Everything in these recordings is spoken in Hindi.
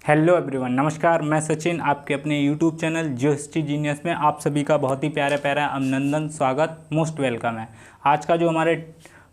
हेलो एवरीवन, नमस्कार। मैं सचिन, आपके अपने यूट्यूब चैनल जियोहिस्ट्री जीनियस में आप सभी का बहुत ही प्यारा प्यारा अभिनंदन, स्वागत, मोस्ट वेलकम है। आज का जो हमारे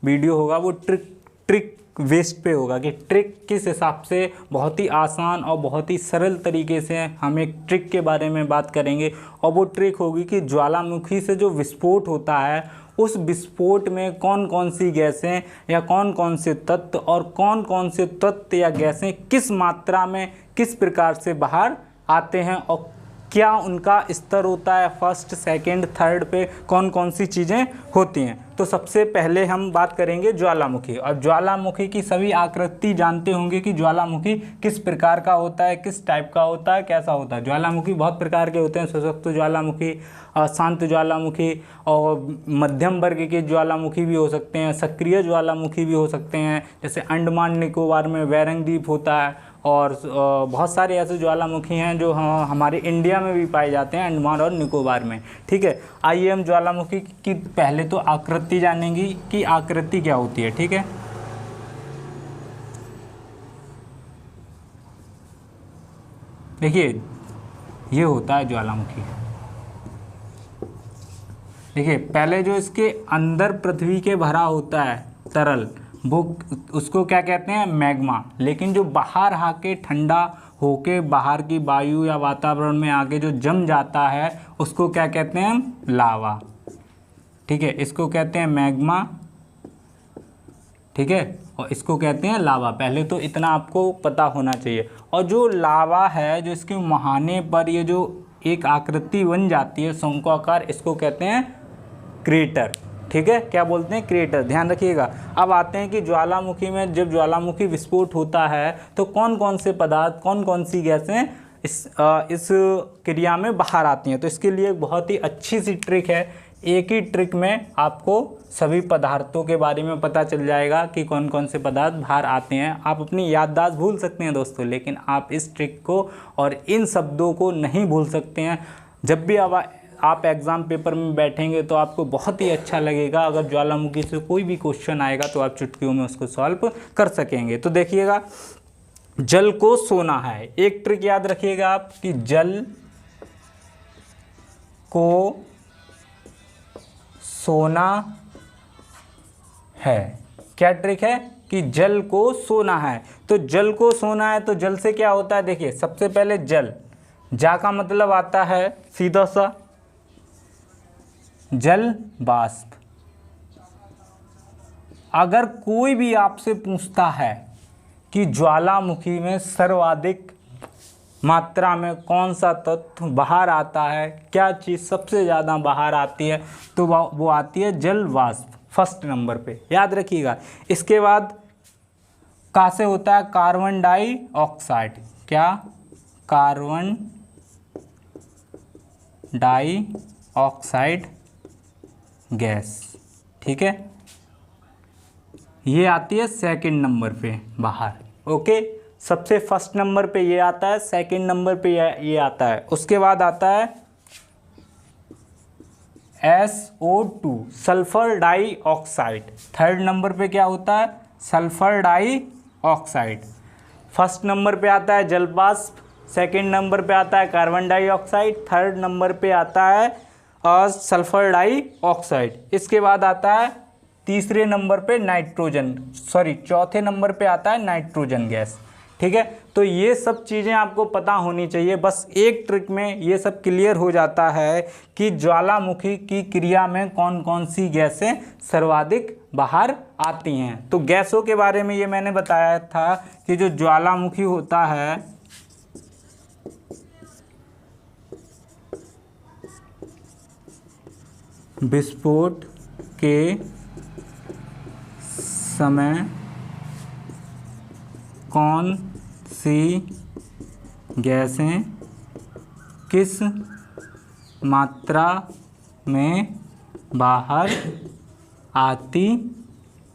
वीडियो होगा वो ट्रिक वेस्ट पे होगा कि ट्रिक किस हिसाब से बहुत ही आसान और बहुत ही सरल तरीके से हम एक ट्रिक के बारे में बात करेंगे। और वो ट्रिक होगी कि ज्वालामुखी से जो विस्फोट होता है उस विस्फोट में कौन कौन सी गैसें या कौन कौन से तत्व और कौन कौन से तत्व या गैसें किस मात्रा में किस प्रकार से बाहर आते हैं और क्या उनका स्तर होता है, फर्स्ट सेकंड थर्ड पे कौन कौन सी चीज़ें होती हैं। तो सबसे पहले हम बात करेंगे ज्वालामुखी। और ज्वालामुखी की सभी आकृति जानते होंगे कि ज्वालामुखी किस प्रकार का होता है, किस टाइप का होता है, कैसा होता है। ज्वालामुखी बहुत प्रकार के होते हैं, सशक्त ज्वालामुखी, शांत ज्वालामुखी और मध्यम वर्ग के ज्वालामुखी भी हो सकते हैं, सक्रिय ज्वालामुखी भी हो सकते हैं, जैसे अंडमान निकोबार में वैरंग द्वीप होता है। और बहुत सारे ऐसे ज्वालामुखी हैं जो हमारे इंडिया में भी पाए जाते हैं, अंडमान और निकोबार में। ठीक है, आइए हम ज्वालामुखी की पहले तो आकृति जानेंगे कि आकृति क्या होती है। ठीक है, देखिए ये होता है ज्वालामुखी। देखिए पहले जो इसके अंदर पृथ्वी के भरा होता है तरल, वो उसको क्या कहते हैं, मैग्मा। लेकिन जो बाहर आके ठंडा होके बाहर की वायु या वातावरण में आके जो जम जाता है उसको क्या कहते हैं, लावा। ठीक है, इसको कहते हैं मैग्मा। ठीक है, और इसको कहते हैं लावा। पहले तो इतना आपको पता होना चाहिए। और जो लावा है, जो इसके मुहाने पर ये जो एक आकृति बन जाती है शंक्वाकार, इसको कहते हैं क्रेटर। ठीक है, क्या बोलते हैं, क्रेटर। ध्यान रखिएगा। अब आते हैं कि ज्वालामुखी में जब ज्वालामुखी विस्फोट होता है तो कौन कौन से पदार्थ, कौन कौन सी गैसें इस क्रिया में बाहर आती हैं। तो इसके लिए एक बहुत ही अच्छी सी ट्रिक है। एक ही ट्रिक में आपको सभी पदार्थों के बारे में पता चल जाएगा कि कौन कौन से पदार्थ बाहर आते हैं। आप अपनी याददाश्त भूल सकते हैं दोस्तों, लेकिन आप इस ट्रिक को और इन शब्दों को नहीं भूल सकते हैं। जब भी आप एग्ज़ाम पेपर में बैठेंगे तो आपको बहुत ही अच्छा लगेगा। अगर ज्वालामुखी से कोई भी क्वेश्चन आएगा तो आप चुटकियों में उसको सॉल्व कर सकेंगे। तो देखिएगा, जल को सोना है। एक ट्रिक याद रखिएगा आप कि जल को सोना है। क्या ट्रिक है कि जल को सोना है। तो जल को सोना है तो जल से क्या होता है, देखिए सबसे पहले जल, जा का मतलब आता है सीधा सा जल वाष्प। अगर कोई भी आपसे पूछता है कि ज्वालामुखी में सर्वाधिक मात्रा में कौन सा तत्व बाहर आता है, क्या चीज़ सबसे ज़्यादा बाहर आती है, तो वो आती है जल वाष्प, फर्स्ट नंबर पे, याद रखिएगा। इसके बाद कहाँ से होता है, कार्बन डाइऑक्साइड। क्या, कार्बन डाइऑक्साइड गैस। ठीक है, ये आती है सेकंड नंबर पे बाहर। ओके, सबसे फर्स्ट नंबर पे ये आता है, सेकंड नंबर पे ये आता है। उसके बाद आता है SO2, sulphur dioxide. Third number पे क्या होता है, सल्फर डाइऑक्साइड। फर्स्ट नंबर पे आता है जल वाष्प, सेकेंड नंबर पे आता है कार्बन डाइऑक्साइड, थर्ड नंबर पे आता है सल्फर डाइऑक्साइड। इसके बाद आता है तीसरे नंबर पे चौथे नंबर पे आता है नाइट्रोजन गैस। ठीक है, तो ये सब चीज़ें आपको पता होनी चाहिए। बस एक ट्रिक में ये सब क्लियर हो जाता है कि ज्वालामुखी की क्रिया में कौन कौन सी गैसें सर्वाधिक बाहर आती हैं। तो गैसों के बारे में ये मैंने बताया था कि जो ज्वालामुखी होता है विस्फोट के समय कौन सी गैसें किस मात्रा में बाहर आती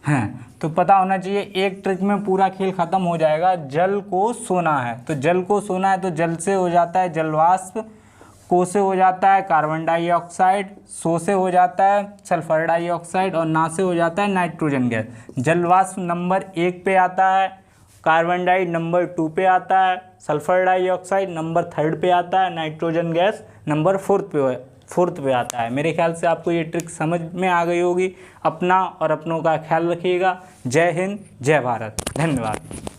हैं। तो पता होना चाहिए। एक ट्रिक में पूरा खेल ख़त्म हो जाएगा। जल को सोना है तो जल को सोना है तो जल से हो जाता है जल वाष्प, को से हो जाता है कार्बन डाइऑक्साइड, सो से हो जाता है सल्फर डाइऑक्साइड और ना से हो जाता है नाइट्रोजन गैस। जल वाष्प नंबर 1 पे आता है, कार्बन डाइऑक्साइड नंबर 2 पे आता है, सल्फर डाइऑक्साइड नंबर 3rd पे आता है, नाइट्रोजन गैस नंबर 4th पे आता है। मेरे ख्याल से आपको ये ट्रिक समझ में आ गई होगी। अपना और अपनों का ख्याल रखिएगा। जय हिंद, जय भारत, धन्यवाद।